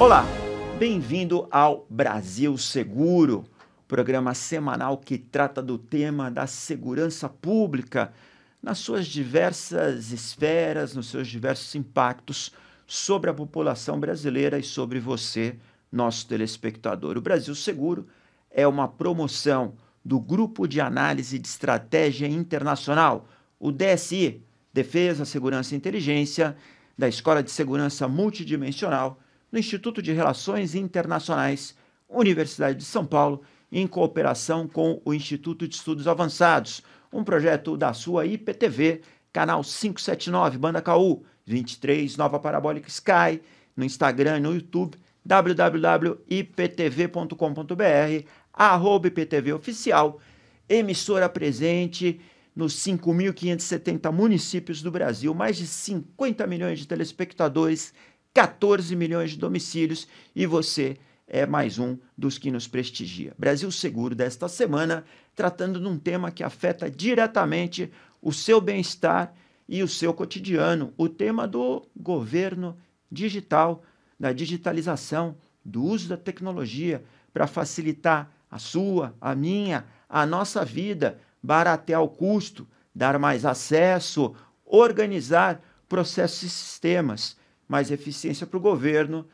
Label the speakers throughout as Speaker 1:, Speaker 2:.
Speaker 1: Olá, bem-vindo ao Brasil Seguro, programa semanal que trata do tema da segurança pública nas suas diversas esferas, nos seus diversos impactos sobre a população brasileira e sobre você, nosso telespectador. O Brasil Seguro é uma promoção do Grupo de Análise de Estratégia Internacional, o DSI, Defesa, Segurança e Inteligência, da Escola de Segurança Multidimensional, no Instituto de Relações Internacionais, Universidade de São Paulo, em cooperação com o Instituto de Estudos Avançados, um projeto da sua IPTV, canal 579, Banda KU, 23, Nova Parabólica Sky, no Instagram e no YouTube, www.iptv.com.br, @IPTV Oficial, emissora presente nos 5.570 municípios do Brasil, mais de 50 milhões de telespectadores, 14 milhões de domicílios, e você é mais um dos que nos prestigia. Brasil Seguro desta semana, tratando de um tema que afeta diretamente o seu bem-estar e o seu cotidiano, o tema do governo digital, da digitalização, do uso da tecnologia para facilitar a sua, a minha, a nossa vida, baratear o custo, dar mais acesso, organizar processos e sistemas, mais eficiência para o governo,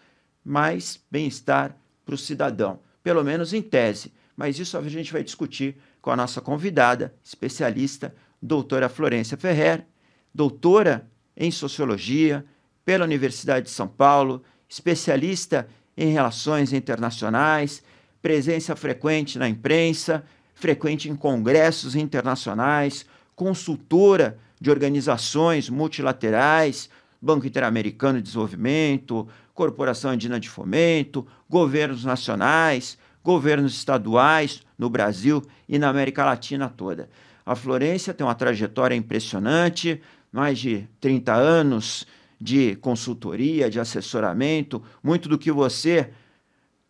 Speaker 1: mais bem-estar para o cidadão, pelo menos em tese. Mas isso a gente vai discutir com a nossa convidada, especialista, doutora Florência Ferrer, doutora em Sociologia pela Universidade de São Paulo, especialista em relações internacionais, presença frequente na imprensa, frequente em congressos internacionais, consultora de organizações multilaterais, Banco Interamericano de Desenvolvimento, Corporação Andina de Fomento, governos nacionais, governos estaduais no Brasil e na América Latina toda. A Florência tem uma trajetória impressionante, mais de 30 anos de consultoria, de assessoramento, muito do que você,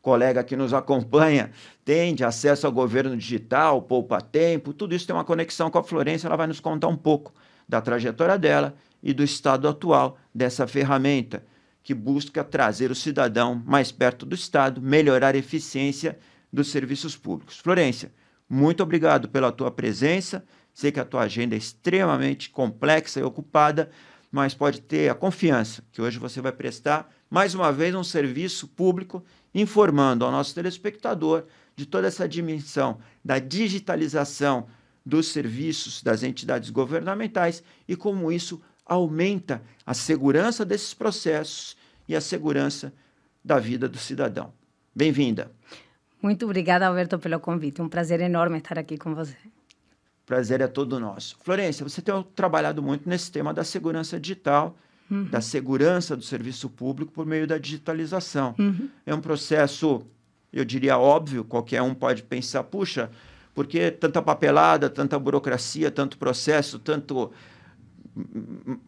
Speaker 1: colega que nos acompanha, tem de acesso ao governo digital, poupa-tempo, tudo isso tem uma conexão com a Florência, ela vai nos contar um pouco da trajetória dela e do estado atual dessa ferramenta que busca trazer o cidadão mais perto do Estado, melhorar a eficiência dos serviços públicos. Florência, muito obrigado pela tua presença. Sei que a tua agenda é extremamente complexa e ocupada, mas pode ter a confiança que hoje você vai prestar, mais uma vez, um serviço público informando ao nosso telespectador de toda essa dimensão da digitalização dos serviços das entidades governamentais e como isso aumenta a segurança desses processos e a segurança da vida do cidadão. Bem-vinda.
Speaker 2: Muito obrigada, Alberto, pelo convite. Um prazer enorme estar aqui com você.
Speaker 1: Prazer é todo nosso. Florência, você tem trabalhado muito nesse tema da segurança digital, da segurança do serviço público por meio da digitalização. É um processo, eu diria, óbvio, qualquer um pode pensar, puxa, por que tanta papelada, tanta burocracia, tanto processo, tanto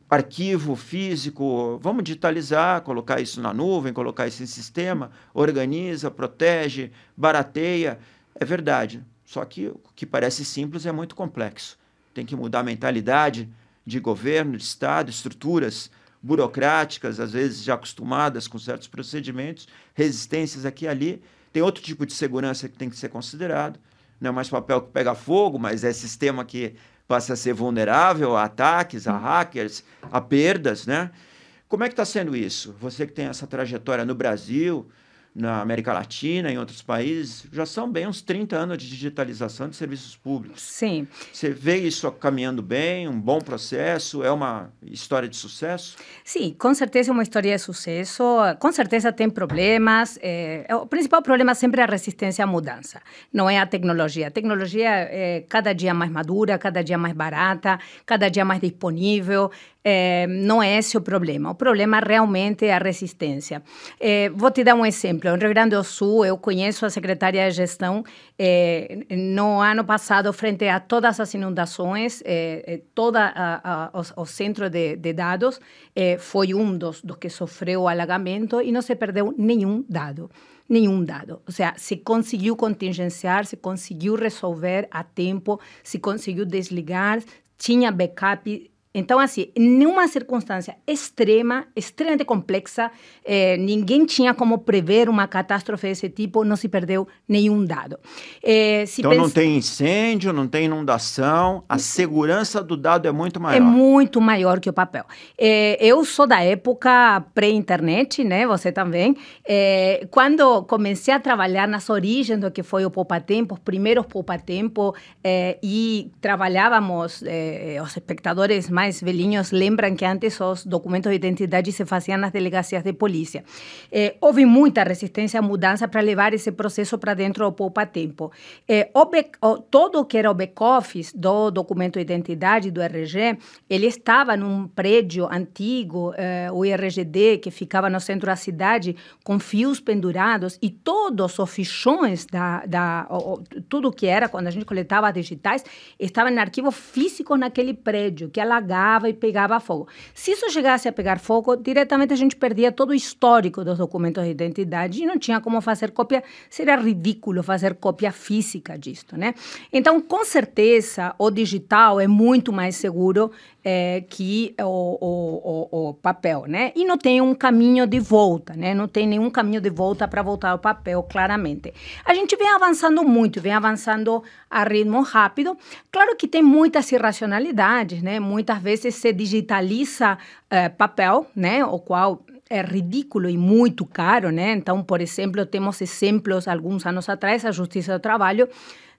Speaker 1: arquivo físico? Vamos digitalizar, colocar isso na nuvem, colocar isso em sistema, organiza, protege, barateia. É verdade, só que o que parece simples é muito complexo. Tem que mudar a mentalidade de governo, de Estado, estruturas burocráticas, às vezes já acostumadas com certos procedimentos, resistências aqui e ali. Tem outro tipo de segurança que tem que ser considerado. Não é mais papel que pega fogo, mas é sistema que passa a ser vulnerável a ataques, a hackers, a perdas, né? Como é que está sendo isso? Você que tem essa trajetória no Brasil, na América Latina, em outros países, já são bem uns 30 anos de digitalização de serviços públicos.
Speaker 2: Sim.
Speaker 1: Você vê isso caminhando bem, um bom processo, é uma história de sucesso?
Speaker 2: Sim, com certeza é uma história de sucesso. Com certeza tem problemas. O principal problema sempre é a resistência à mudança, não é a tecnologia. A tecnologia é cada dia mais madura, cada dia mais barata, cada dia mais disponível. Não é esse o problema realmente é a resistência. Vou te dar um exemplo. Em Rio Grande do Sul, eu conheço a secretária de gestão, no ano passado, frente a todas as inundações, todo o centro de dados foi um dos que sofreu o alagamento e não se perdeu nenhum dado. Ou seja, se conseguiu contingenciar, se conseguiu resolver a tempo, se conseguiu desligar, tinha backup Então, assim, numa circunstância extremamente complexa, ninguém tinha como prever uma catástrofe desse tipo, não se perdeu nenhum dado.
Speaker 1: Então não tem incêndio, não tem inundação, a segurança do dado é muito maior.
Speaker 2: É muito maior que o papel. Eu sou da época pré-internet, né? Você também. Quando comecei a trabalhar nas origens do que foi o poupa-tempo, os primeiros poupa-tempo, e trabalhávamos, os espectadores mais velhinhos lembram que antes os documentos de identidade se faziam nas delegacias de polícia. Houve muita resistência à mudança para levar esse processo para dentro do poupa-tempo. Todo o que era o back-office do documento de identidade, do RG, ele estava num prédio antigo, o IRGD, que ficava no centro da cidade, com fios pendurados, e todos os fichões, tudo que era, quando a gente coletava digitais, estavam em arquivos físicos naquele prédio, que alagava e pegava fogo. Se isso chegasse a pegar fogo, diretamente a gente perdia todo o histórico dos documentos de identidade e não tinha como fazer cópia, seria ridículo fazer cópia física disto, né? Então, com certeza, o digital é muito mais seguro que o papel, né? E não tem um caminho de volta, né? Não tem nenhum caminho de volta para voltar ao papel, claramente. A gente vem avançando muito, vem avançando a ritmo rápido. Claro que tem muitas irracionalidades, né? Muitas vezes se digitaliza papel, né? O qual é ridículo e muito caro, né? Então, por exemplo, temos exemplos, alguns anos atrás, a Justiça do Trabalho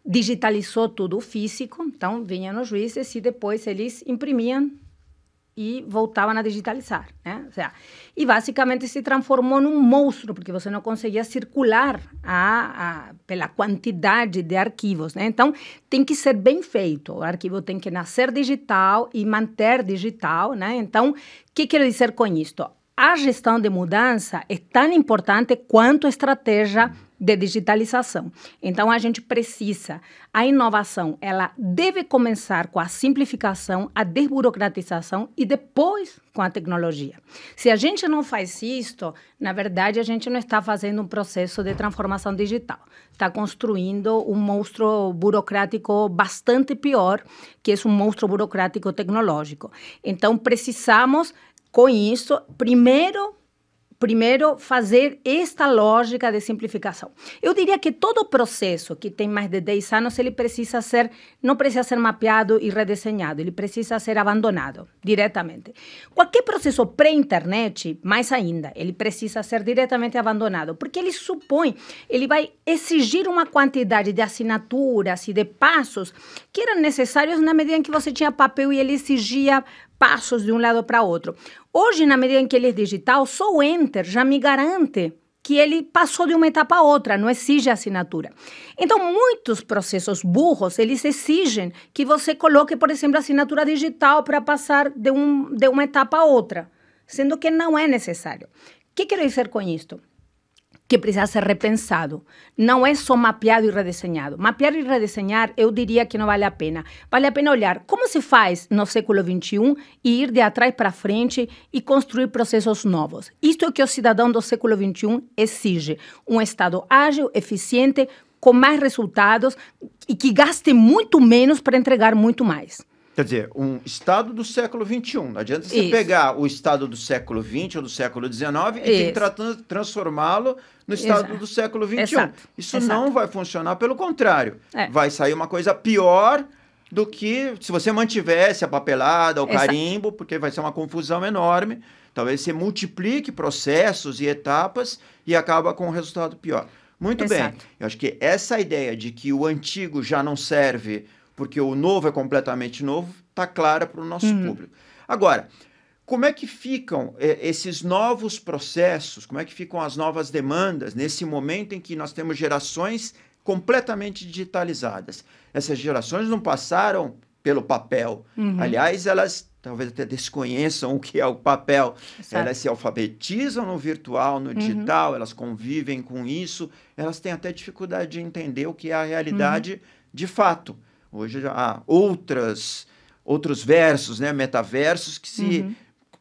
Speaker 2: digitalizou tudo físico, então vinham os juízes e depois eles imprimiam e voltavam a digitalizar, né? Ou seja, e basicamente se transformou num monstro, porque você não conseguia circular pela quantidade de arquivos, né? Então, tem que ser bem feito. O arquivo tem que nascer digital e manter digital, né? Então, o que quero dizer com isto? A gestão de mudança é tão importante quanto a estratégia de digitalização. Então, a gente precisa, a inovação, ela deve começar com a simplificação, a desburocratização e depois com a tecnologia. Se a gente não faz isto, na verdade, a gente não está fazendo um processo de transformação digital. Está construindo um monstro burocrático bastante pior, que é um monstro burocrático tecnológico. Então, precisamos, com isso, primeiro fazer esta lógica de simplificação. Eu diria que todo processo que tem mais de 10 anos, ele não precisa ser mapeado e redesenhado, ele precisa ser abandonado diretamente. Qualquer processo pré-internet, mais ainda, ele precisa ser diretamente abandonado, porque ele vai exigir uma quantidade de assinaturas e de passos que eram necessários na medida em que você tinha papel e ele exigia passos de um lado para outro. Hoje, na medida em que ele é digital, só o Enter já me garante que ele passou de uma etapa a outra, não exige assinatura. Então, muitos processos burros, eles exigem que você coloque, por exemplo, assinatura digital para passar de uma etapa a outra, sendo que não é necessário. O que quero dizer com isto? Que precisa ser repensado. Não é só mapeado e redesenhado. Mapear e redesenhar, eu diria que não vale a pena. Vale a pena olhar como se faz no século XXI e ir de atrás para frente e construir processos novos. Isto é o que o cidadão do século XXI exige. Um Estado ágil, eficiente, com mais resultados e que gaste muito menos para entregar muito mais.
Speaker 1: Quer dizer, um Estado do século XXI. Não adianta você pegar o Estado do século XX ou do século XIX e transformá-lo no Estado do século XXI. Isso não vai funcionar, pelo contrário. Vai sair uma coisa pior do que se você mantivesse a papelada, o carimbo, porque vai ser uma confusão enorme. Talvez você multiplique processos e etapas e acaba com um resultado pior. Muito bem. Eu acho que essa ideia de que o antigo já não serve porque o novo é completamente novo, está clara para o nosso público. Agora, como é que ficam esses novos processos, como é que ficam as novas demandas nesse momento em que nós temos gerações completamente digitalizadas? Essas gerações não passaram pelo papel. Aliás, elas talvez até desconheçam o que é o papel. Elas se alfabetizam no virtual, no digital, elas convivem com isso, elas têm até dificuldade de entender o que é a realidade de fato. Hoje já há outros versos, né, metaversos, que se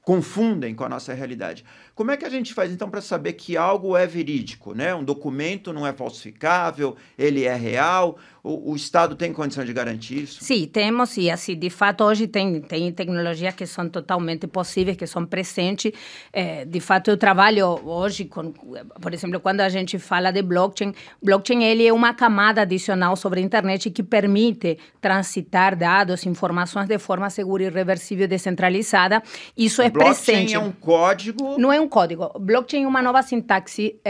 Speaker 1: confundem com a nossa realidade. Como é que a gente faz, então, para saber que algo é verídico, né? Um documento não é falsificável, ele é real, O Estado tem condição de garantir isso?
Speaker 2: Sim, temos, e assim, de fato, hoje tem tecnologias que são totalmente possíveis, que são presentes. De fato, eu trabalho hoje com, por exemplo, quando a gente fala de blockchain, ele é uma camada adicional sobre a internet que permite transitar dados, informações de forma segura, irreversível e descentralizada. Isso é presente.
Speaker 1: Blockchain é um código?
Speaker 2: Não é um código. Blockchain é uma nova sintaxe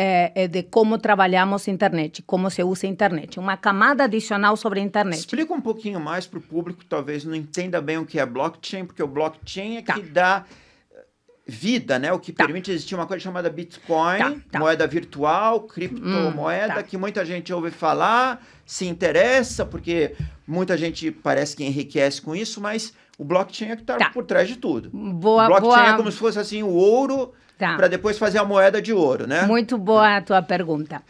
Speaker 2: de como trabalhamos a internet, como se usa a internet. Uma camada adicional sobre a internet.
Speaker 1: Explica um pouquinho mais para o público que talvez não entenda bem o que é blockchain, porque o blockchain é que dá vida, né? O que permite existir uma coisa chamada Bitcoin, moeda virtual, criptomoeda, que muita gente ouve falar, se interessa, porque muita gente parece que enriquece com isso, mas o blockchain é que está por trás de tudo. O blockchain é como se fosse assim o ouro para depois fazer a moeda de ouro, né?
Speaker 2: Muito boa a tua pergunta.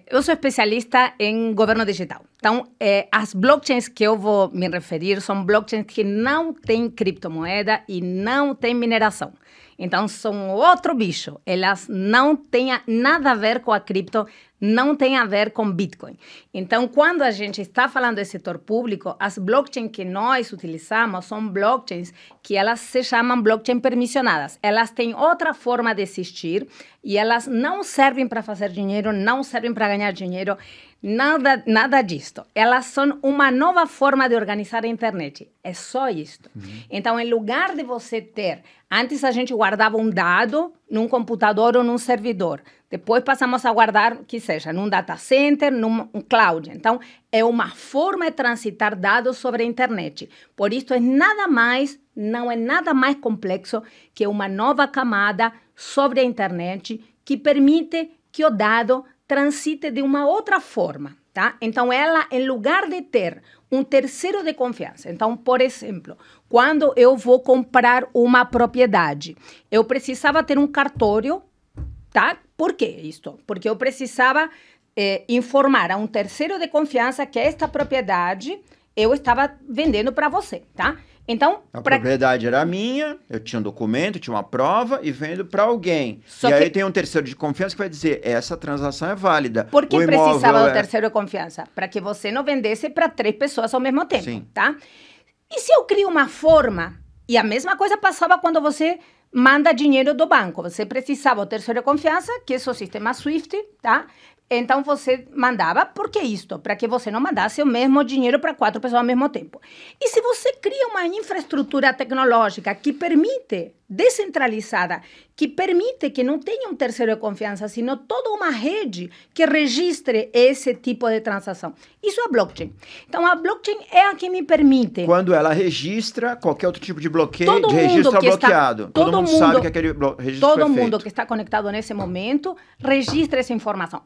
Speaker 2: Eu sou especialista em governo digital. Então, as blockchains que eu vou me referir são blockchains que não têm criptomoeda e não têm mineração. Então, são outro bicho. Elas não têm nada a ver com a cripto, não tem a ver com Bitcoin. Então, quando a gente está falando do setor público, as blockchains que nós utilizamos são blockchains que elas se chamam blockchain permissionadas. Elas têm outra forma de existir e elas não servem para fazer dinheiro, não servem para ganhar dinheiro, nada disto. Elas são uma nova forma de organizar a internet. É só isto. Então, em lugar de você ter... Antes a gente guardava um dado num computador ou num servidor. Depois passamos a guardar, que seja, num data center, num cloud. Então, é uma forma de transitar dados sobre a internet. Por isso, não é nada mais complexo que uma nova camada sobre a internet que permite que o dado transite de uma outra forma, tá? Então, ela, em lugar de ter um terceiro de confiança. Então, por exemplo, quando eu vou comprar uma propriedade, eu precisava ter um cartório, tá? Por que isto? Porque eu precisava informar a um terceiro de confiança que esta propriedade eu estava vendendo para você, tá? Então,
Speaker 1: a propriedade era minha, eu tinha um documento, tinha uma prova e vendo para alguém. Aí tem um terceiro de confiança que vai dizer, essa transação é válida.
Speaker 2: Por que precisava do terceiro de confiança? Para que você não vendesse para 3 pessoas ao mesmo tempo,
Speaker 1: Sim.
Speaker 2: Tá? E se eu crio uma forma, e a mesma coisa passava quando você manda dinheiro do banco, você precisava do terceiro de confiança, que é o sistema SWIFT, tá? Então, você mandava, por que isto? Para que você não mandasse o mesmo dinheiro para 4 pessoas ao mesmo tempo. E se você cria uma infraestrutura tecnológica que permite, descentralizada, que permite que não tenha um terceiro de confiança, sino toda uma rede que registre esse tipo de transação. Isso é blockchain. Então, a blockchain é a que me permite...
Speaker 1: Quando ela registra qualquer outro tipo de bloqueio, de registro bloqueado. Todo mundo sabe que aquele registro foi feito.
Speaker 2: Todo mundo que está conectado nesse momento registra essa informação.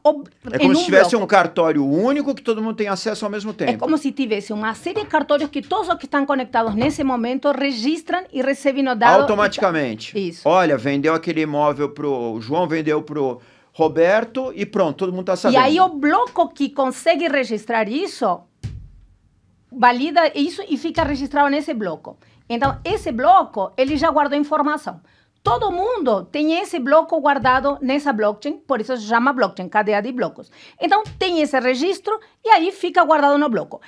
Speaker 1: É como se tivesse um cartório único que todo mundo tem acesso ao mesmo tempo.
Speaker 2: É como se tivesse uma série de cartórios que todos os que estão conectados nesse momento registram e recebem o dado.
Speaker 1: Automaticamente.
Speaker 2: Isso.
Speaker 1: Olha, vendeu aquele imóvel pro João, vendeu pro Roberto e pronto, todo mundo está sabendo.
Speaker 2: E aí o bloco que consegue registrar isso, valida isso e fica registrado nesse bloco. Então, esse bloco, ele já guardou informação. Todo mundo tem esse bloco guardado nessa blockchain, por isso se chama blockchain, cadeia de blocos. Então, tem esse registro e aí fica guardado no bloco.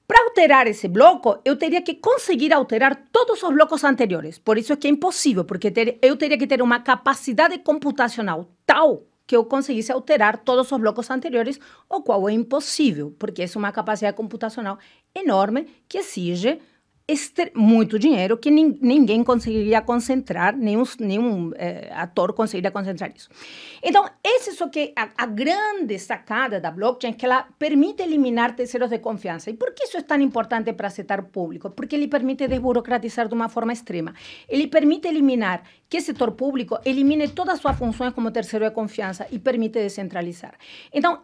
Speaker 2: Para alterar esse bloco, eu teria que conseguir alterar todos os blocos anteriores. Por isso é que é impossível, porque eu teria que ter uma capacidade computacional tal que eu conseguisse alterar todos os blocos anteriores, o qual é impossível, porque é uma capacidade computacional enorme que exige muito dinheiro que ninguém conseguiria concentrar, nenhum ator conseguiria concentrar isso. Então, essa é só que a grande sacada da blockchain, que ela permite eliminar terceiros de confiança. E por que isso é tão importante para o setor público? Porque ele permite desburocratizar de uma forma extrema. Ele permite eliminar que o setor público elimine todas as suas funções como terceiro de confiança e permite descentralizar. Então,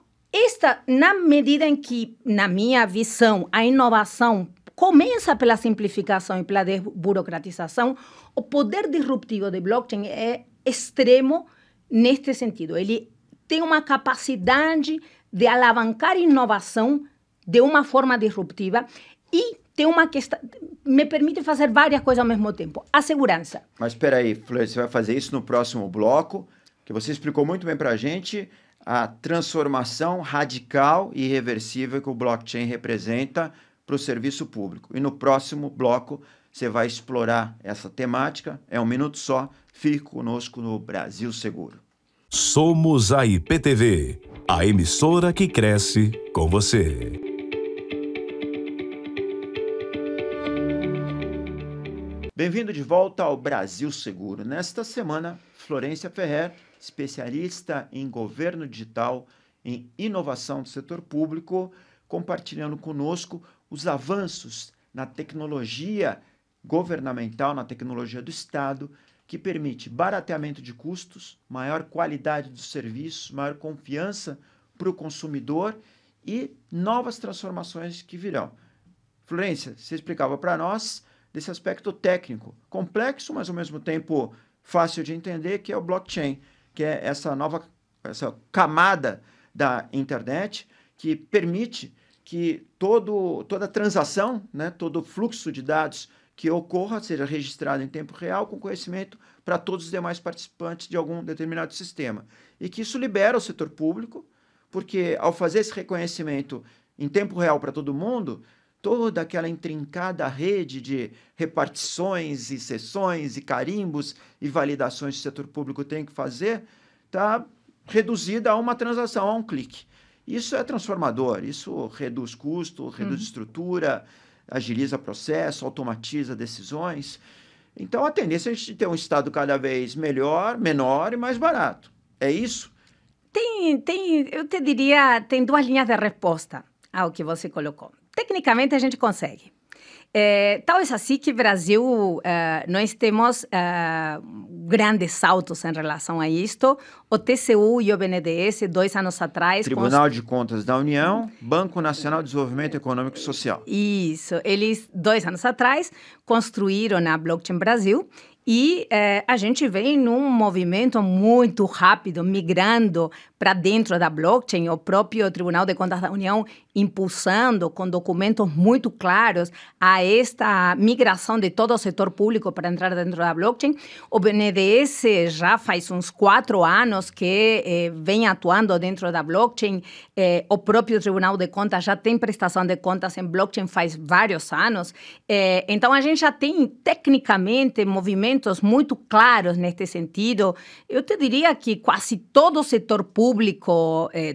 Speaker 2: na medida em que, na minha visão, a inovação começa pela simplificação e pela desburocratização, o poder disruptivo de blockchain é extremo neste sentido. Ele tem uma capacidade de alavancar inovação de uma forma disruptiva e tem uma questão, me permite fazer várias coisas ao mesmo tempo. A segurança.
Speaker 1: Mas espera aí, Flor, você vai fazer isso no próximo bloco, que você explicou muito bem para a gente a transformação radical e irreversível que o blockchain representa para o serviço público. E no próximo bloco você vai explorar essa temática. É um minuto só. Fique conosco no Brasil Seguro.
Speaker 3: Somos a IPTV, a emissora que cresce com você.
Speaker 1: Bem-vindo de volta ao Brasil Seguro. Nesta semana, Florência Ferrer, especialista em governo digital, em inovação do setor público, compartilhando conosco os avanços na tecnologia governamental, na tecnologia do Estado, que permite barateamento de custos, maior qualidade dos serviços, maior confiança para o consumidor e novas transformações que virão. Florência, você explicava para nós desse aspecto técnico, complexo, mas ao mesmo tempo fácil de entender, que é o blockchain, que é essa camada da internet que permite que toda transação, né, todo fluxo de dados que ocorra seja registrado em tempo real com conhecimento para todos os demais participantes de algum determinado sistema. E que isso libera o setor público, porque ao fazer esse reconhecimento em tempo real para todo mundo, toda aquela intrincada rede de repartições e sessões e carimbos e validações que o setor público tem que fazer está reduzida a uma transação, a um clique. Isso é transformador, isso reduz custo, reduz estrutura, agiliza processo, automatiza decisões. Então, a tendência é a gente ter um Estado cada vez melhor, menor e mais barato. É isso?
Speaker 2: Eu te diria, tem duas linhas de resposta ao que você colocou. Tecnicamente, a gente consegue. Talvez assim que o Brasil, nós temos grandes saltos em relação a isto. O TCU e o BNDES, 2 anos atrás...
Speaker 1: Tribunal de Contas da União, Banco Nacional de Desenvolvimento Econômico e Social.
Speaker 2: Isso. Eles, 2 anos atrás, construíram a Blockchain Brasil. E a gente vem num movimento muito rápido, migrando para dentro da blockchain, o próprio Tribunal de Contas da União impulsando com documentos muito claros a esta migração de todo o setor público para entrar dentro da blockchain. O BNDES já faz uns 4 anos que vem atuando dentro da blockchain. O próprio Tribunal de Contas já tem prestação de contas em blockchain faz vários anos. Então, a gente já tem, tecnicamente, movimentos muito claros neste sentido. Eu te diria que quase todo o setor público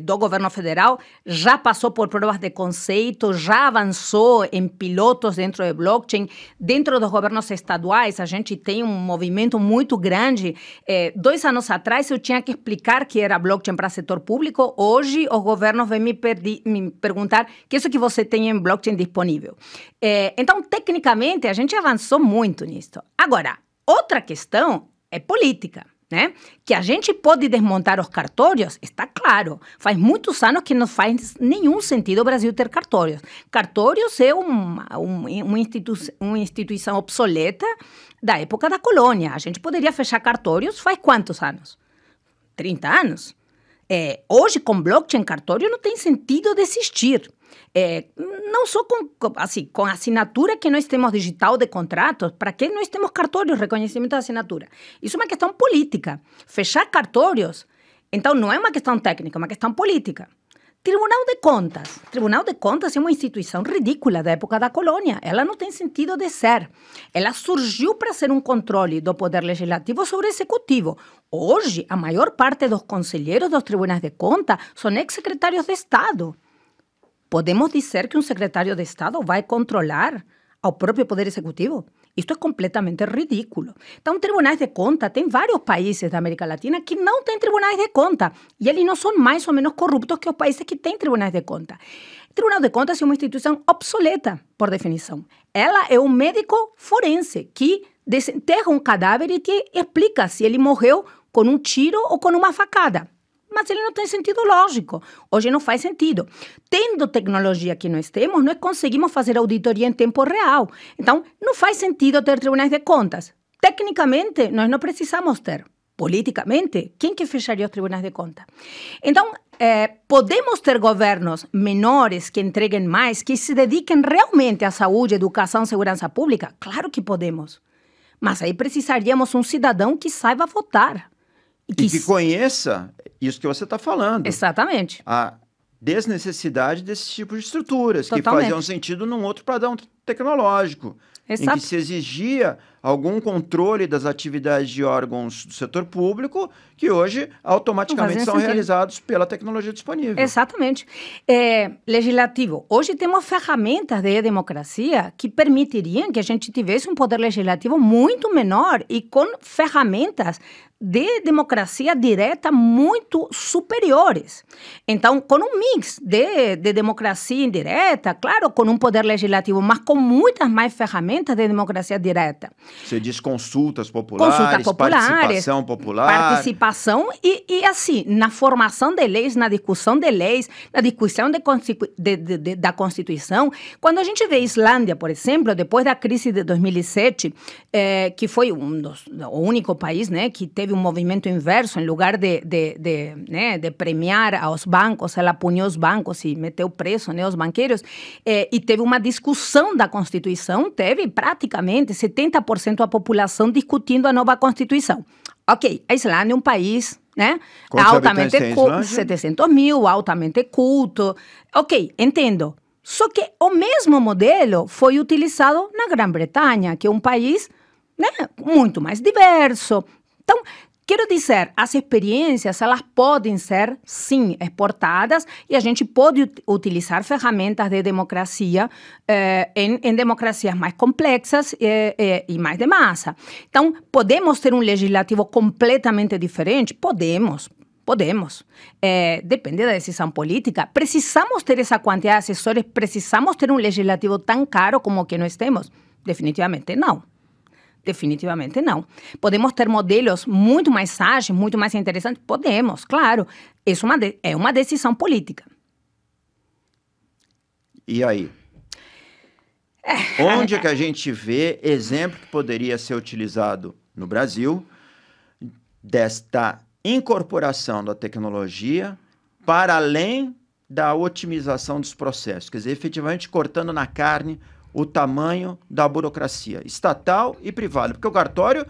Speaker 2: do governo federal já passou por provas de conceito, já avançou em pilotos dentro de blockchain. Dentro dos governos estaduais, a gente tem um movimento muito grande. 2 anos atrás, eu tinha que explicar que era blockchain para setor público. Hoje, os governos vêm me perguntar o que é isso que você tem em blockchain disponível. Então, tecnicamente, a gente avançou muito nisso. Agora, outra questão é política, né? Que a gente pode desmontar os cartórios, está claro. Faz muitos anos que não faz nenhum sentido o Brasil ter cartórios. Cartórios é uma instituição obsoleta da época da colônia. A gente poderia fechar cartórios faz quantos anos? 30 anos? Hoje, com blockchain, cartório não tem sentido de existir. Não só com a assinatura que nós temos digital de contratos, para que nós temos cartórios, reconhecimento da assinatura? Isso é uma questão política. Fechar cartórios, então, não é uma questão técnica, é uma questão política. Tribunal de Contas é uma instituição ridícula da época da colônia. Ela não tem sentido de ser. Ela surgiu para ser um controle do poder legislativo sobre o executivo. Hoje, a maior parte dos conselheiros dos tribunais de contas são ex-secretários de Estado. Podemos dizer que um secretário de Estado vai controlar ao próprio Poder Executivo? Isto é completamente ridículo. Então, tribunais de conta, tem vários países da América Latina que não têm tribunais de conta. E eles não são mais ou menos corruptos que os países que têm tribunais de conta. O Tribunal de Contas é uma instituição obsoleta, por definição. Ela é um médico forense que desenterra um cadáver e te explica se ele morreu com um tiro ou com uma facada. Mas ele não tem sentido lógico. Hoje não faz sentido. Tendo tecnologia que nós temos, nós conseguimos fazer auditoria em tempo real. Então, não faz sentido ter tribunais de contas. Tecnicamente, nós não precisamos ter. Politicamente, quem que fecharia os tribunais de contas? Então, podemos ter governos menores que entreguem mais, que se dediquem realmente à saúde, educação, segurança pública? Claro que podemos. Mas aí precisaríamos um cidadão que saiba votar.
Speaker 1: E que conheça isso que você está falando.
Speaker 2: Exatamente.
Speaker 1: A desnecessidade desse tipo de estruturas,
Speaker 2: Totalmente.
Speaker 1: que faziam sentido num outro padrão tecnológico,
Speaker 2: Exato.
Speaker 1: em que se exigia algum controle das atividades de órgãos do setor público, que hoje automaticamente
Speaker 2: Não
Speaker 1: são
Speaker 2: fazia sentido.
Speaker 1: realizados pela tecnologia disponível.
Speaker 2: Exatamente. Legislativo. Hoje temos ferramentas de democracia que permitiriam que a gente tivesse um poder legislativo muito menor e com ferramentas de democracia direta muito superiores. Então, com um mix de democracia indireta, claro, com um poder legislativo, mas com muitas mais ferramentas de democracia direta.
Speaker 1: Você diz consultas populares, participação popular.
Speaker 2: Participação e assim, na formação de leis, na discussão de leis, na discussão da Constituição. Quando a gente vê a Islândia, por exemplo, depois da crise de 2007, que foi o único país, né, que teve um movimento inverso, em lugar de premiar aos bancos, ela puniu os bancos e meteu preso, né, os banqueiros, e teve uma discussão da Constituição, teve praticamente 70% da população discutindo a nova Constituição. Ok, a Islândia é um país, né, altamente culto, 700 mil, altamente culto. Ok, entendo. Só que o mesmo modelo foi utilizado na Grã-Bretanha, que é um país, né, muito mais diverso. Então, quero dizer, as experiências, elas podem ser, sim, exportadas e a gente pode utilizar ferramentas de democracia em democracias mais complexas e mais de massa. Então, podemos ter um legislativo completamente diferente? Podemos. Depende da decisão política. Precisamos ter essa quantidade de assessores? Precisamos ter um legislativo tão caro como o que nós temos? Definitivamente não. Definitivamente não. Podemos ter modelos muito mais ágeis, muito mais interessantes? Podemos, claro. Isso é uma decisão política.
Speaker 1: E aí? Onde é que a gente vê exemplo que poderia ser utilizado no Brasil desta incorporação da tecnologia para além da otimização dos processos? Quer dizer, efetivamente cortando na carne o tamanho da burocracia estatal e privada, porque o cartório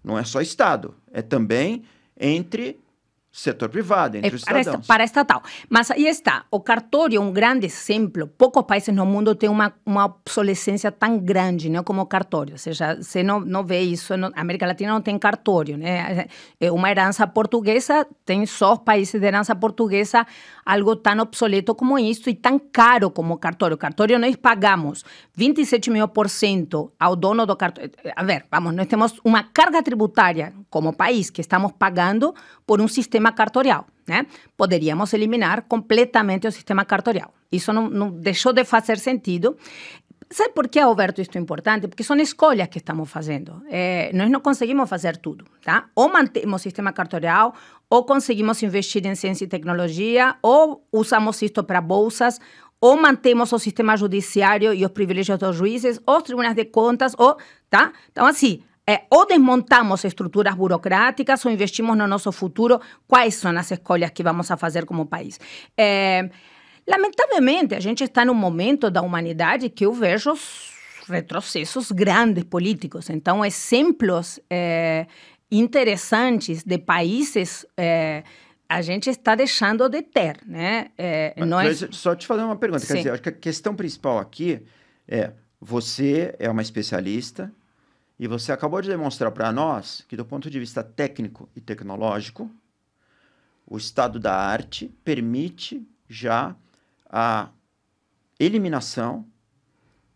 Speaker 1: não é só Estado, é também entre setor privado, entre os cidadãos.
Speaker 2: Para estatal. Mas aí está, o cartório é um grande exemplo. Poucos países no mundo têm uma obsolescência tão grande, né, como o cartório. Ou seja, você não vê isso, a América Latina não tem cartório, né? É uma herança portuguesa, tem só os países de herança portuguesa algo tão obsoleto como isso e tão caro como o cartório. O cartório nós pagamos 27,5% ao dono do cartório. A ver, nós temos uma carga tributária como país que estamos pagando por um sistema cartorial, né? Poderíamos eliminar completamente o sistema cartorial. Isso não deixou de fazer sentido. Sabe por que, Alberto, isso é importante? Porque são escolhas que estamos fazendo. Nós não conseguimos fazer tudo, tá? Ou mantemos o sistema cartorial, ou conseguimos investir em ciência e tecnologia, ou usamos isto para bolsas, ou mantemos o sistema judiciário e os privilégios dos juízes, ou os tribunais de contas, tá? Então, assim, ou desmontamos estruturas burocráticas ou investimos no nosso futuro. Quais são as escolhas que vamos a fazer como país? Lamentavelmente, a gente está num momento da humanidade que eu vejo retrocessos grandes políticos. Então, exemplos interessantes de países a gente está deixando de ter, né?
Speaker 1: Mas só te fazer uma pergunta.
Speaker 2: Sim.
Speaker 1: Quer dizer, acho que a questão principal aqui você é uma especialista e você acabou de demonstrar para nós que, do ponto de vista técnico e tecnológico, o estado da arte permite já a eliminação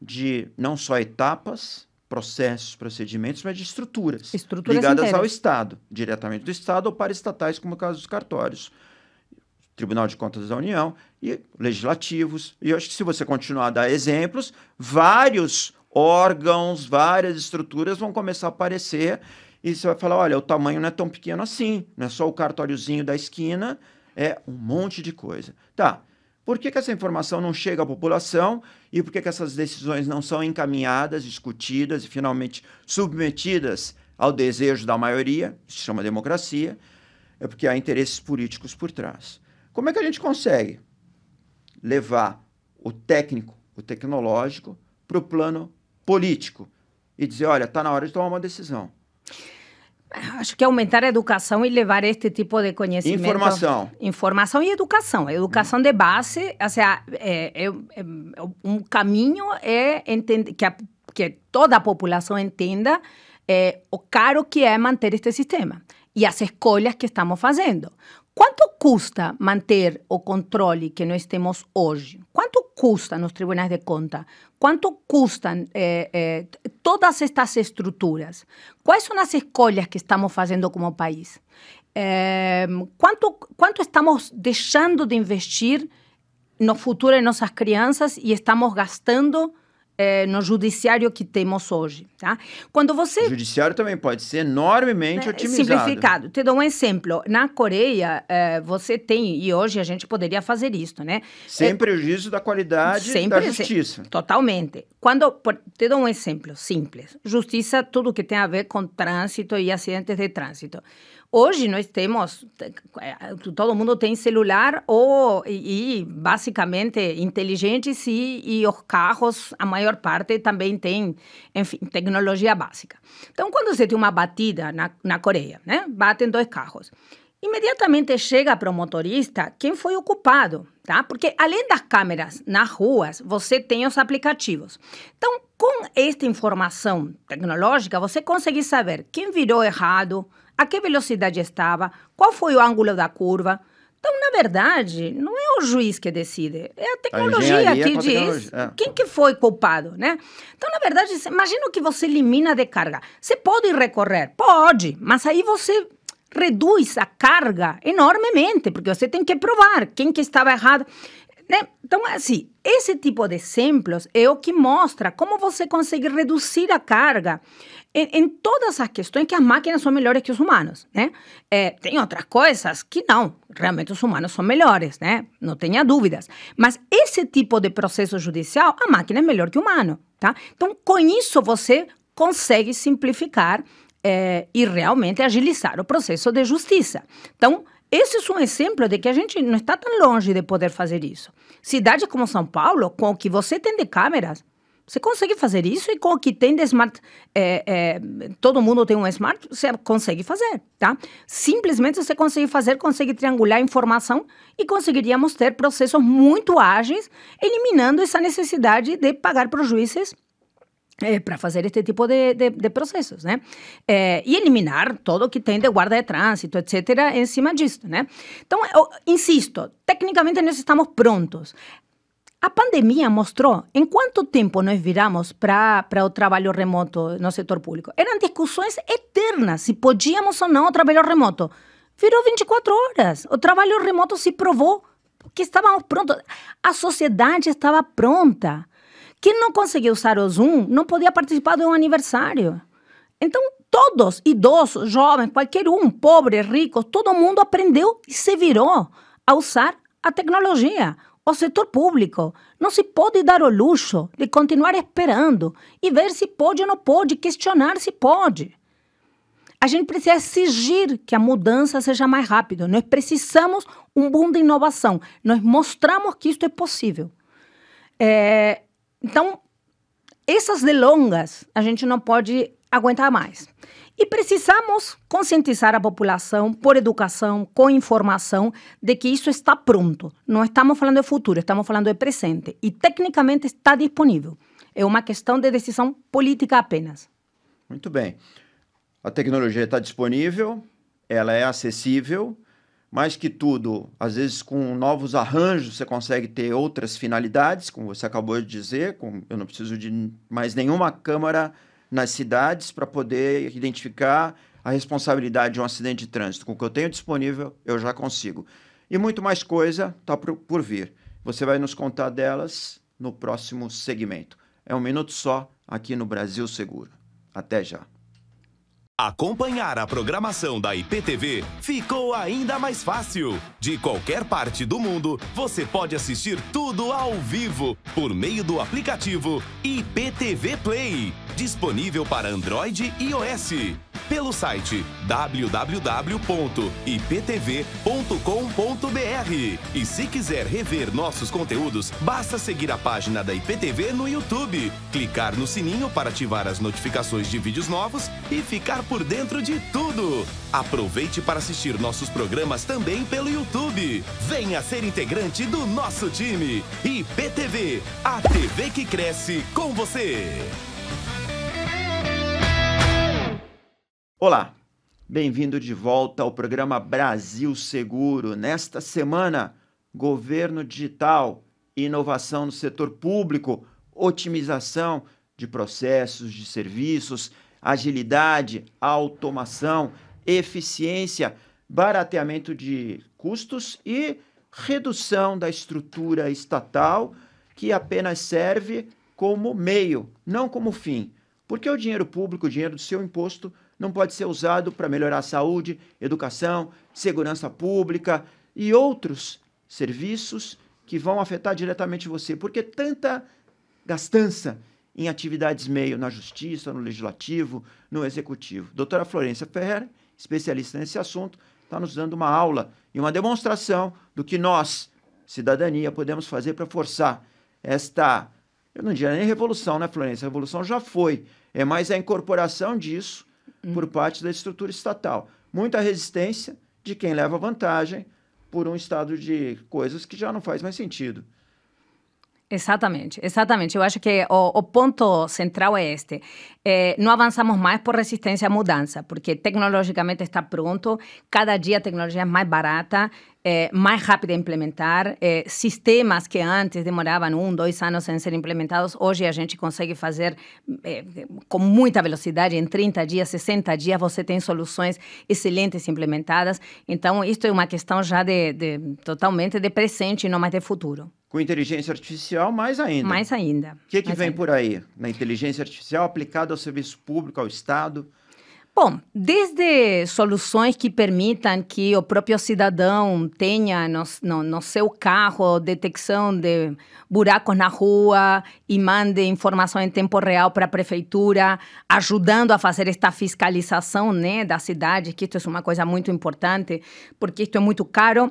Speaker 1: de não só etapas, processos, procedimentos, mas de estruturas ligadas
Speaker 2: inteiras
Speaker 1: ao Estado, diretamente do Estado ou paraestatais, como é o caso dos cartórios. Tribunal de Contas da União e legislativos. E eu acho que se você continuar a dar exemplos, vários órgãos, várias estruturas vão começar a aparecer e você vai falar, olha, o tamanho não é tão pequeno assim, não é só o cartóriozinho da esquina, é um monte de coisa. Tá, por que essa informação não chega à população e por que essas decisões não são encaminhadas, discutidas e finalmente submetidas ao desejo da maioria, que se chama democracia? É porque há interesses políticos por trás. Como é que a gente consegue levar o técnico, o tecnológico, para o plano político e dizer, olha, está na hora de tomar uma decisão?
Speaker 2: Acho que aumentar a educação e levar este tipo de conhecimento... Informação e educação. Educação de base, ou seja, um caminho é entender, que toda a população entenda o caro que é manter este sistema e as escolhas que estamos fazendo. Quanto custa manter o controle que nós temos hoje? Quanto custa nos tribunais de contas? Quanto custam todas estas estruturas? Quais são as escolhas que estamos fazendo como país? Quanto estamos deixando de investir no futuro de nossas crianças e estamos gastando no judiciário que temos hoje, tá? Quando você...
Speaker 1: O judiciário também pode ser enormemente otimizado.
Speaker 2: Simplificado. Te dou um exemplo. Na Coreia, você tem, e hoje a gente poderia fazer isso, né?
Speaker 1: Sem prejuízo da qualidade da justiça.
Speaker 2: Totalmente. Te dou um exemplo simples. Justiça, tudo que tem a ver com trânsito e acidentes de trânsito. Hoje nós temos, todo mundo tem celular e basicamente inteligentes e os carros, a maior parte também tem, enfim, tecnologia básica. Então, quando você tem uma batida na Coreia, né, batem 2 carros, imediatamente chega para o motorista quem foi o culpado, tá? Porque além das câmeras nas ruas, você tem os aplicativos. Então, com esta informação tecnológica, você consegue saber quem virou errado, a que velocidade estava, qual foi o ângulo da curva. Então, na verdade, não é o juiz que decide, é a tecnologia que diz quem que foi culpado, né? Então, na verdade, imagina que você elimina de carga. Você pode recorrer? Pode, mas aí você reduz a carga enormemente, porque você tem que provar quem que estava errado. Né? Então, assim, esse tipo de exemplos é o que mostra como você consegue reduzir a carga em todas as questões que as máquinas são melhores que os humanos, né? Tem outras coisas que não, realmente os humanos são melhores, né? Não tenha dúvidas. Mas esse tipo de processo judicial, a máquina é melhor que o humano, tá? Então, com isso, você consegue simplificar e realmente agilizar o processo de justiça. Então, esse é um exemplo de que a gente não está tão longe de poder fazer isso. Cidades como São Paulo, com o que você tem de câmeras, você consegue fazer isso, e com o que tem de smart, todo mundo tem um smart, você consegue fazer, tá? Simplesmente você consegue triangular a informação e conseguiríamos ter processos muito ágeis, eliminando essa necessidade de pagar para os juízes para fazer este tipo de processos, né? E eliminar todo o que tem de guarda de trânsito, etc., em cima disso, né? Então, eu insisto, tecnicamente nós estamos prontos. A pandemia mostrou em quanto tempo nós viramos para o trabalho remoto no setor público. Eram discussões eternas se podíamos ou não o trabalho remoto. Virou 24 horas. O trabalho remoto se provou que estávamos prontos. A sociedade estava pronta. Quem não conseguia usar o Zoom não podia participar de um aniversário. Então, todos, idosos, jovens, qualquer um, pobre, rico, todo mundo aprendeu e se virou a usar a tecnologia. O setor público não se pode dar o luxo de continuar esperando e ver se pode ou não pode, questionar se pode. A gente precisa exigir que a mudança seja mais rápida. Nós precisamos um boom de inovação. Nós mostramos que isso é possível. Então, essas delongas a gente não pode aguentar mais. E precisamos conscientizar a população por educação, com informação, de que isso está pronto. Não estamos falando de futuro, estamos falando de presente. E tecnicamente está disponível. É uma questão de decisão política apenas.
Speaker 1: Muito bem. A tecnologia está disponível, ela é acessível, mais que tudo, às vezes com novos arranjos você consegue ter outras finalidades, como você acabou de dizer, eu não preciso de mais nenhuma câmara nas cidades para poder identificar a responsabilidade de um acidente de trânsito. Com o que eu tenho disponível, eu já consigo. E muito mais coisa está por vir. Você vai nos contar delas no próximo segmento. É um minuto só aqui no Brasil Seguro. Até já.
Speaker 3: Acompanhar a programação da IPTV ficou ainda mais fácil. De qualquer parte do mundo, você pode assistir tudo ao vivo por meio do aplicativo IPTV Play, disponível para Android e iOS. pelo site www.iptv.com.br. E se quiser rever nossos conteúdos, basta seguir a página da IPTV no YouTube, clicar no sininho para ativar as notificações de vídeos novos e ficar por dentro de tudo. Aproveite para assistir nossos programas também pelo YouTube. Venha ser integrante do nosso time. IPTV, a TV que cresce com você.
Speaker 1: Olá, bem-vindo de volta ao programa Brasil Seguro. Nesta semana, governo digital, inovação no setor público, otimização de processos, de serviços, agilidade, automação, eficiência, barateamento de custos e redução da estrutura estatal que apenas serve como meio, não como fim. Porque o dinheiro público, o dinheiro do seu imposto, não pode ser usado para melhorar a saúde, educação, segurança pública e outros serviços que vão afetar diretamente você. Porque tanta gastança em atividades meio na justiça, no legislativo, no executivo. Doutora Florência Ferrer, especialista nesse assunto, está nos dando uma aula e uma demonstração do que nós, cidadania, podemos fazer para forçar esta, eu não diria nem revolução, né, Florência? A revolução já foi, é mais a incorporação disso por parte da estrutura estatal. Muita resistência de quem leva vantagem por um estado de coisas que já não faz mais sentido.
Speaker 2: Exatamente, exatamente. Eu acho que o ponto central é este. Não avançamos mais por resistência à mudança, porque tecnologicamente está pronto, cada dia a tecnologia é mais barata, mais rápida a implementar, sistemas que antes demoravam 1, 2 anos em ser implementados, hoje a gente consegue fazer com muita velocidade, em 30 dias, 60 dias, você tem soluções excelentes implementadas. Então, isso é uma questão já totalmente de presente e não mais de futuro.
Speaker 1: Com inteligência artificial, mais ainda.
Speaker 2: Mais ainda.
Speaker 1: O que vem por aí na inteligência artificial aplicada ao serviço público, ao Estado?
Speaker 2: Bom, desde soluções que permitam que o próprio cidadão tenha no seu carro detecção de buracos na rua e mande informação em tempo real para a prefeitura, ajudando a fazer esta fiscalização, né, da cidade, que isso é uma coisa muito importante, porque isto é muito caro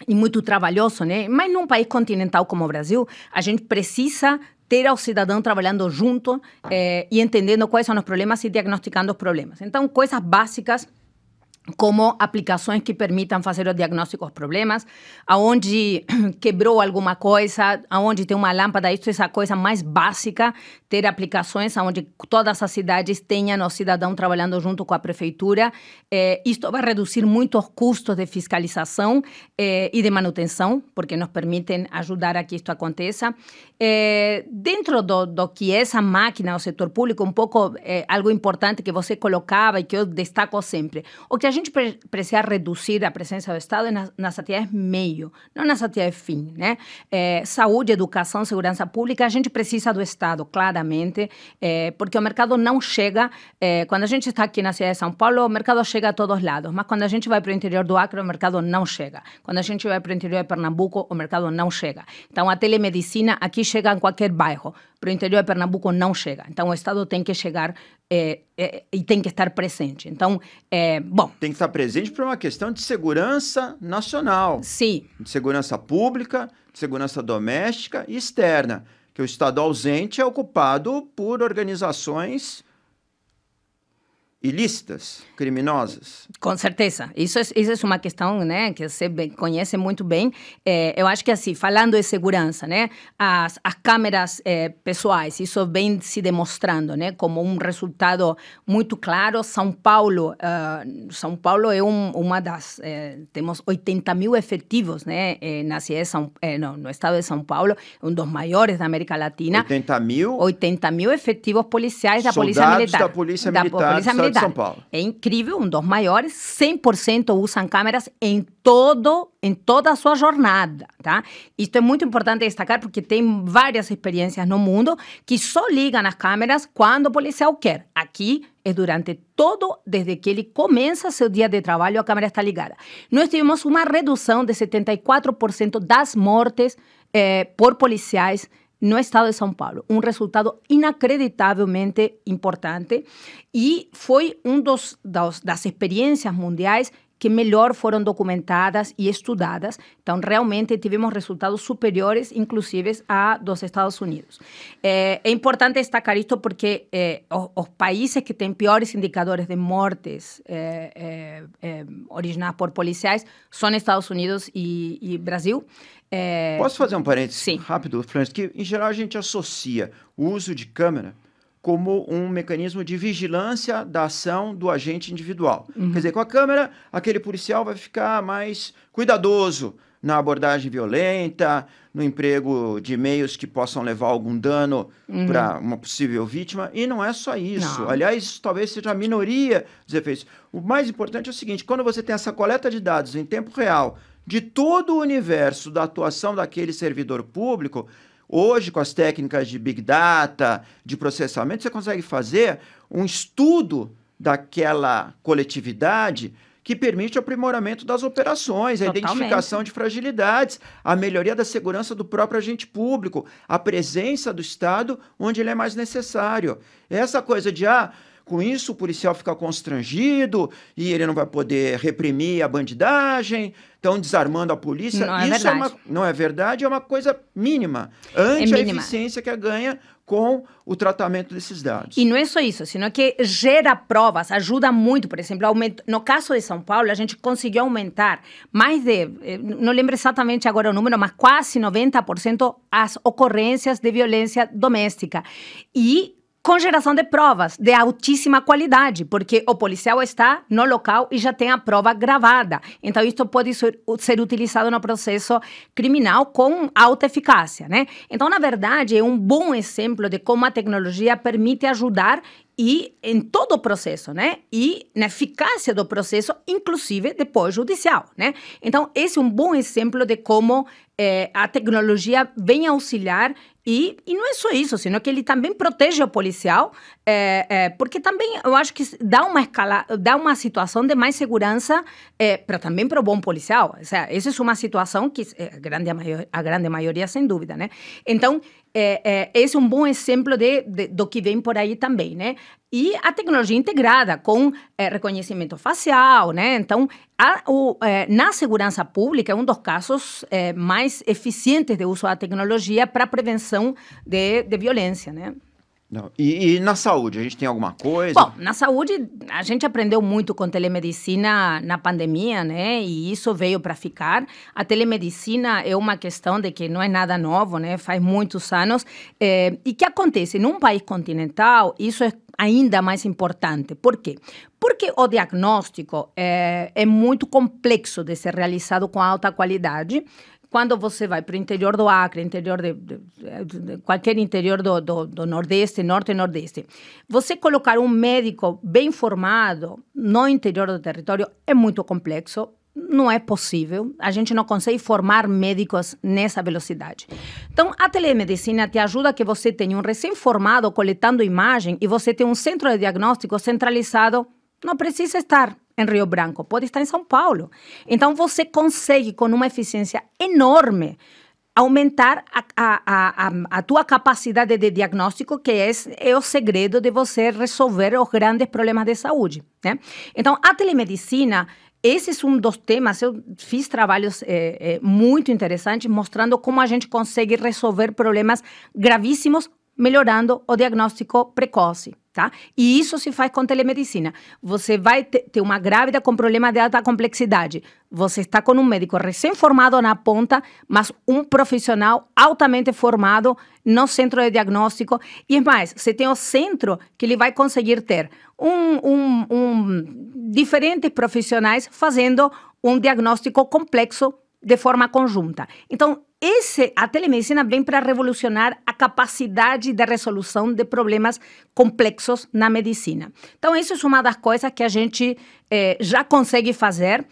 Speaker 2: e muito trabalhoso, né? Mas num país continental como o Brasil, a gente precisa ter ao cidadão trabalhando junto e entendendo quais são os problemas e diagnosticando os problemas. Então, coisas básicas como aplicações que permitam fazer o diagnóstico dos problemas, aonde quebrou alguma coisa, aonde tem uma lâmpada, isso é essa coisa mais básica, ter aplicações onde todas as cidades tenham o cidadão trabalhando junto com a prefeitura. Isto vai reduzir muito os custos de fiscalização e de manutenção, porque nos permitem ajudar a que isto aconteça. Dentro do que é essa máquina, o setor público, um pouco algo importante que você colocava e que eu destaco sempre. O que a gente precisa reduzir a presença do Estado nas atividades meio, não nas atividades fim, né? Saúde, educação, segurança pública, a gente precisa do Estado, claramente, porque o mercado não chega. Quando a gente está aqui na cidade de São Paulo, o mercado chega a todos lados, mas quando a gente vai para o interior do Acre, o mercado não chega. Quando a gente vai para o interior de Pernambuco, o mercado não chega. Então, a telemedicina aqui chega em qualquer bairro, para o interior de Pernambuco não chega. Então, o Estado tem que chegar e tem que estar presente. Então, bom...
Speaker 1: Tem que estar presente por uma questão de segurança nacional.
Speaker 2: Sim.
Speaker 1: De segurança pública, de segurança doméstica e externa. Que o Estado ausente é ocupado por organizações ilícitas, criminosas.
Speaker 2: Com certeza. Isso é uma questão, né, que você conhece muito bem. Eu acho que, assim, falando de segurança, né, as câmeras pessoais, isso vem se demonstrando, né, como um resultado muito claro. São Paulo é uma das... temos 80 mil efetivos, né, na cidade no estado de São Paulo, um dos maiores da América Latina.
Speaker 1: 80 mil?
Speaker 2: 80 mil efetivos policiais da Polícia
Speaker 1: Militar.
Speaker 2: Soldados
Speaker 1: da Polícia Militar. De São Paulo.
Speaker 2: É incrível, um dos maiores, 100% usam câmeras em toda a sua jornada, tá? Isto é muito importante destacar porque tem várias experiências no mundo que só ligam as câmeras quando o policial quer. Aqui é durante desde que ele começa seu dia de trabalho, a câmera está ligada. Nós tivemos uma redução de 74% das mortes por policiais no estado de São Paulo. Um resultado inacreditavelmente importante e foi das experiências mundiais que melhor foram documentadas e estudadas. Então, realmente, tivemos resultados superiores, inclusive, a dos Estados Unidos. É importante destacar isto porque os países que têm piores indicadores de mortes originadas por policiais são Estados Unidos e Brasil.
Speaker 1: Posso fazer um parênteses
Speaker 2: Sim.
Speaker 1: rápido, Florence? Que, em geral, a gente associa o uso de câmera como um mecanismo de vigilância da ação do agente individual. Quer dizer, com a câmera, aquele policial vai ficar mais cuidadoso na abordagem violenta, no emprego de meios que possam levar algum dano para uma possível vítima. E não é só isso.
Speaker 2: Não.
Speaker 1: Aliás, isso talvez seja a minoria dos efeitos. O mais importante é o seguinte, quando você tem essa coleta de dados em tempo real de todo o universo da atuação daquele servidor público, hoje, com as técnicas de Big Data, de processamento, você consegue fazer um estudo daquela coletividade que permite o aprimoramento das operações, a identificação de fragilidades, a melhoria da segurança do próprio agente público, a presença do Estado onde ele é mais necessário. Essa coisa de, com isso o policial fica constrangido e ele não vai poder reprimir a bandidagem, estão desarmando a polícia.
Speaker 2: Não é
Speaker 1: isso
Speaker 2: verdade.
Speaker 1: Não é verdade, é uma coisa mínima, ante a eficiência que ganha com o tratamento desses dados.
Speaker 2: E não é só isso, sino que gera provas, ajuda muito. Por exemplo, no caso de São Paulo, a gente conseguiu aumentar mais de, não lembro exatamente agora o número, mas quase 90% as ocorrências de violência doméstica. E com geração de provas de altíssima qualidade, porque o policial está no local e já tem a prova gravada. Então, isso pode ser utilizado no processo criminal com alta eficácia, né? Então, na verdade, é um bom exemplo de como a tecnologia permite ajudar e em todo o processo, né? E na eficácia do processo, inclusive depois judicial, né? Então, esse é um bom exemplo de como a tecnologia vem auxiliar e não é só isso, senão que ele também protege o policial, porque também eu acho que dá uma situação de mais segurança também para o bom policial. Ou seja, essa é uma situação que a grande maioria, sem dúvida, né? Então, esse é um bom exemplo do que vem por aí também, né? E a tecnologia integrada com reconhecimento facial, né? Então, na segurança pública, é um dos casos mais eficientes de uso da tecnologia para a prevenção de violência, né?
Speaker 1: Não. E na saúde, a gente tem alguma coisa?
Speaker 2: Bom, na saúde, a gente aprendeu muito com telemedicina na pandemia, né? E isso veio para ficar. A telemedicina é uma questão de que não é nada novo, né? Faz muitos anos. E o que acontece? Num país continental, isso é ainda mais importante. Por quê? Porque o diagnóstico é muito complexo de ser realizado com alta qualidade. Quando você vai para o interior do Acre, interior de qualquer interior do Nordeste, Norte e Nordeste, você colocar um médico bem formado no interior do território é muito complexo. Não é possível, a gente não consegue formar médicos nessa velocidade. Então, a telemedicina te ajuda a que você tenha um recém-formado coletando imagem e você tenha um centro de diagnóstico centralizado. Não precisa estar em Rio Branco, pode estar em São Paulo. Então, você consegue, com uma eficiência enorme, aumentar a tua capacidade de diagnóstico, que é o segredo de você resolver os grandes problemas de saúde, né? Então, a telemedicina, esse é um dos temas. Eu fiz trabalhos muito interessantes mostrando como a gente consegue resolver problemas gravíssimos melhorando o diagnóstico precoce, tá? E isso se faz com telemedicina. Você vai ter uma grávida com problema de alta complexidade. Você está com um médico recém-formado na ponta, mas um profissional altamente formado no centro de diagnóstico. E mais, você tem o centro que ele vai conseguir ter diferentes profissionais fazendo um diagnóstico complexo de forma conjunta. Então, a telemedicina vem para revolucionar a capacidade de resolução de problemas complexos na medicina. Então, isso é uma das coisas que a gente já consegue fazer.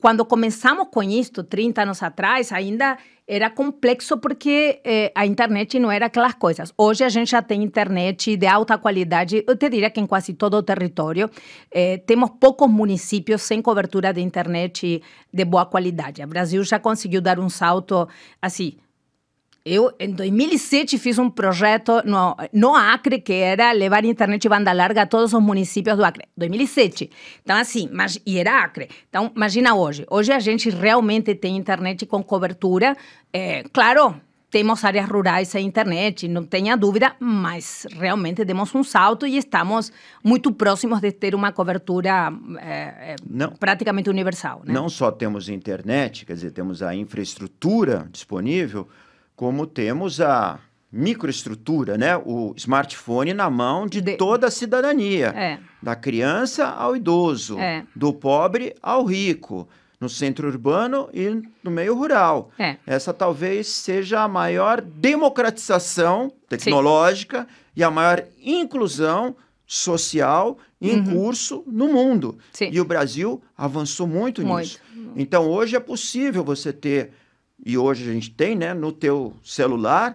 Speaker 2: Quando começamos com isso, 30 anos atrás, ainda era complexo porque a internet não era aquelas coisas. Hoje a gente já tem internet de alta qualidade. Eu te diria que em quase todo o território temos poucos municípios sem cobertura de internet de boa qualidade. O Brasil já conseguiu dar um salto assim Eu, em 2007, fiz um projeto no Acre, que era levar internet de banda larga a todos os municípios do Acre. 2007. Então, assim, e era Acre. Então, imagina hoje. Hoje a gente realmente tem internet com cobertura. Claro, temos áreas rurais sem internet, não tenha dúvida, mas realmente demos um salto e estamos muito próximos de ter uma cobertura praticamente universal. Né?
Speaker 1: Não só temos internet, quer dizer, temos a infraestrutura disponível, como temos a microestrutura, né? O smartphone na mão de toda a cidadania, da criança ao idoso, do pobre ao rico, no centro urbano e no meio rural. Essa talvez seja a maior democratização tecnológica e a maior inclusão social em curso no mundo.
Speaker 2: Sim.
Speaker 1: E o Brasil avançou muito nisso. Então, hoje é possível você ter, e hoje a gente tem, né, no teu celular,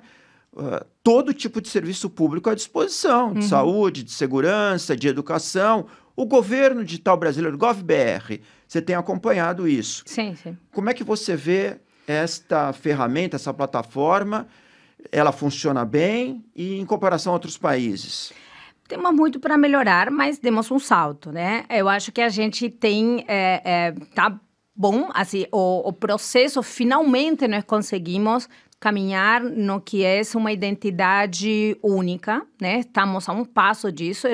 Speaker 1: todo tipo de serviço público à disposição, de saúde, de segurança, de educação. O governo digital brasileiro, GovBR, você tem acompanhado isso.
Speaker 2: Sim, sim.
Speaker 1: Como é que você vê esta ferramenta, essa plataforma? Ela funciona bem e em comparação a outros países?
Speaker 2: Temos muito para melhorar, mas demos um salto, né? Eu acho que a gente tem... tá bom, assim, o processo, finalmente nós conseguimos caminhar no que é uma identidade única, né? Estamos a um passo disso.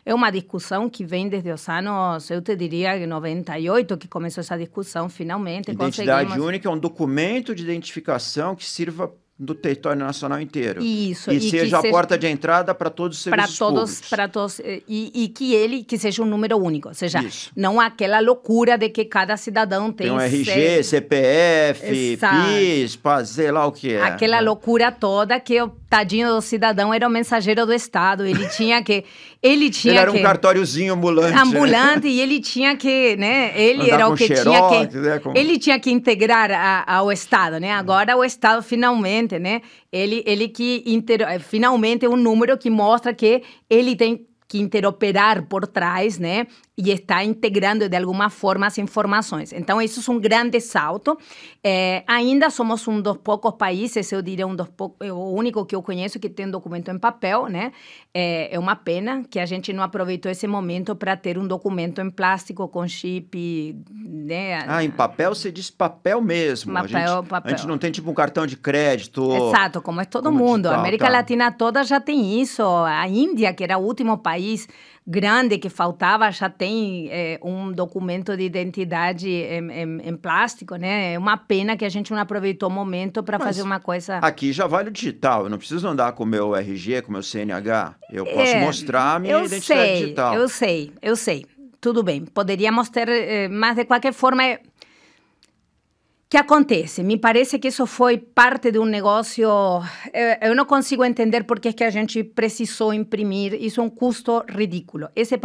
Speaker 2: É uma discussão que vem desde os anos, eu te diria, 98, que começou essa discussão, finalmente.
Speaker 1: Identidade única é um documento de identificação que sirva do território nacional inteiro.
Speaker 2: Isso.
Speaker 1: E seja a porta de entrada para todos os serviços públicos.
Speaker 2: Para todos, e que seja um número único. Ou seja, não aquela loucura de que cada cidadão tem
Speaker 1: um RG, CPF, PIS, sei lá o que é.
Speaker 2: Aquela loucura toda que o tadinho do cidadão era o mensageiro do Estado. Ele tinha que... Ele
Speaker 1: era um cartóriozinho ambulante.
Speaker 2: Ambulante, e ele tinha que, né? Ele era o que tinha que... Né? Ele tinha que integrar ao Estado, né? Agora o Estado finalmente, né? Ele que finalmente é um número que mostra que ele tem que interoperar por trás, né? E está integrando de alguma forma as informações. Então, isso é um grande salto. Ainda somos um dos poucos países, eu diria o único que eu conheço que tem documento em papel, né? É uma pena que a gente não aproveitou esse momento para ter um documento em plástico com chip, né?
Speaker 1: Em papel, você diz papel mesmo.
Speaker 2: Papel.
Speaker 1: A gente não tem tipo um cartão de crédito.
Speaker 2: Exato, como é todo mundo.
Speaker 1: Digital,
Speaker 2: a América Latina toda já tem isso. A Índia, que era o último país grande que faltava, já tem um documento de identidade em plástico, né? É uma pena que a gente não aproveitou o momento para fazer uma coisa...
Speaker 1: Aqui já vale o digital, eu não preciso andar com o meu RG, com o meu CNH, eu posso mostrar a minha identidade digital.
Speaker 2: Eu sei, tudo bem, poderíamos ter, mas de qualquer forma... O que acontece? Me parece que isso foi parte de um negócio... Eu não consigo entender por que a gente precisou imprimir. Isso é um custo ridículo. Esse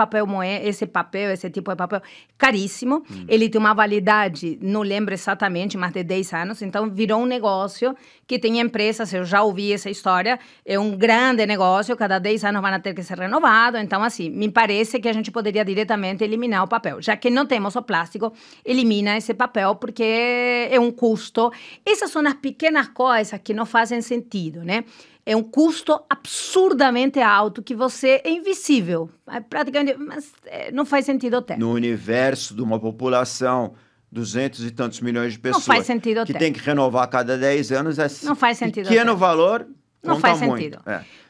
Speaker 2: tipo de papel, caríssimo. Ele tem uma validade, não lembro exatamente, mais de 10 anos. Então, virou um negócio que tem empresas, eu já ouvi essa história, é um grande negócio, cada 10 anos vai ter que ser renovado. Então, assim, me parece que a gente poderia diretamente eliminar o papel. Já que não temos o plástico, elimina esse papel, porque é um custo. Essas são as pequenas coisas que não fazem sentido, né? É um custo absurdamente alto que você é invisível. Praticamente, mas não faz sentido ter.
Speaker 1: No universo de uma população, 200 e tantos milhões de pessoas,
Speaker 2: não faz sentido
Speaker 1: que
Speaker 2: ter.
Speaker 1: tem que renovar a cada 10 anos,
Speaker 2: não faz sentido
Speaker 1: pequeno valor,
Speaker 2: não faz sentido.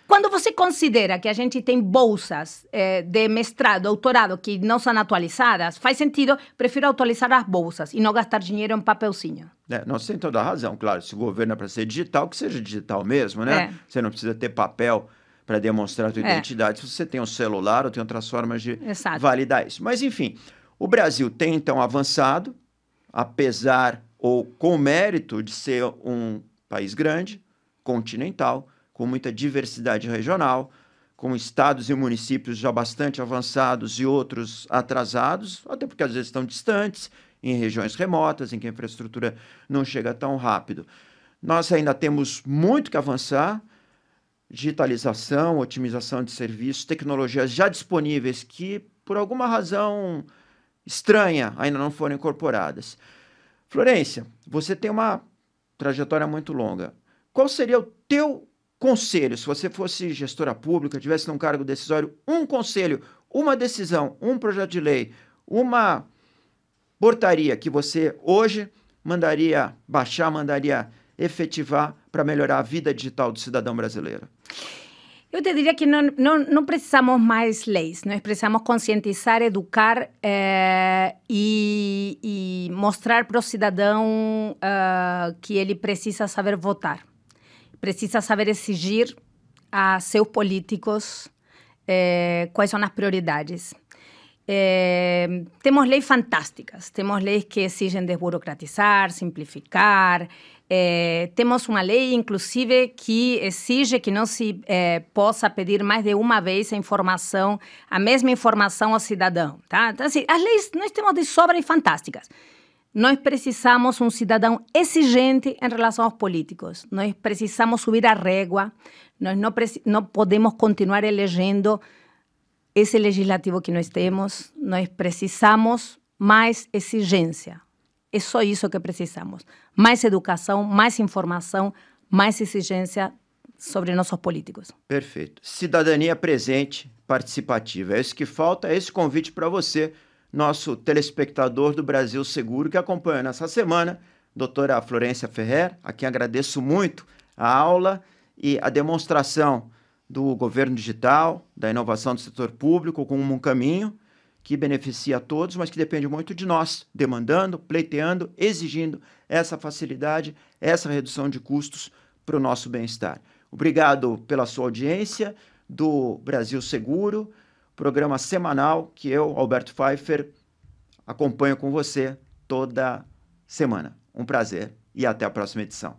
Speaker 2: Quando você considera que a gente tem bolsas de mestrado, doutorado, que não são atualizadas, faz sentido, prefiro atualizar as bolsas e não gastar dinheiro em papelzinho.
Speaker 1: Nós temos toda a razão, claro. Se o governo é para ser digital, que seja digital mesmo, né? Você não precisa ter papel para demonstrar a sua identidade. Se você tem um celular ou tem outras formas de validar isso. Mas, enfim, o Brasil tem, então, avançado, apesar ou com o mérito de ser um país grande, continental, com muita diversidade regional, com estados e municípios já bastante avançados e outros atrasados, até porque às vezes estão distantes, em regiões remotas, em que a infraestrutura não chega tão rápido. Nós ainda temos muito que avançar, digitalização, otimização de serviços, tecnologias já disponíveis que, por alguma razão estranha, ainda não foram incorporadas. Florência, você tem uma trajetória muito longa. qual seria o teu conselho, se você fosse gestora pública, tivesse num cargo decisório, um conselho, uma decisão, um projeto de lei, uma portaria que você hoje mandaria baixar, mandaria efetivar para melhorar a vida digital do cidadão brasileiro?
Speaker 2: Eu te diria que não precisamos mais leis, nós precisamos conscientizar, educar e mostrar para o cidadão que ele precisa saber votar, precisa saber exigir a seus políticos quais são as prioridades. Temos leis fantásticas, temos leis que exigem desburocratizar, simplificar. Temos uma lei, inclusive, que exige que não se possa pedir mais de uma vez a mesma informação ao cidadão. Tá? Então, assim, as leis nós temos de sobra e fantásticas. Nós precisamos um cidadão exigente em relação aos políticos. Nós precisamos subir a régua. Nós não podemos continuar elegendo esse legislativo que nós temos. Nós precisamos mais exigência. É só isso que precisamos. Mais educação, mais informação, mais exigência sobre nossos políticos.
Speaker 1: Perfeito. Cidadania presente, participativa. É isso que falta, é esse convite para você, nosso telespectador do Brasil Seguro, que acompanha nessa semana, doutora Florência Ferrer, a quem agradeço muito a aula e a demonstração do governo digital, da inovação do setor público como um caminho que beneficia a todos, mas que depende muito de nós, demandando, pleiteando, exigindo essa facilidade, essa redução de custos para o nosso bem-estar. Obrigado pela sua audiência do Brasil Seguro, programa semanal que eu, Alberto Pfeiffer, acompanho com você toda semana. Um prazer e até a próxima edição.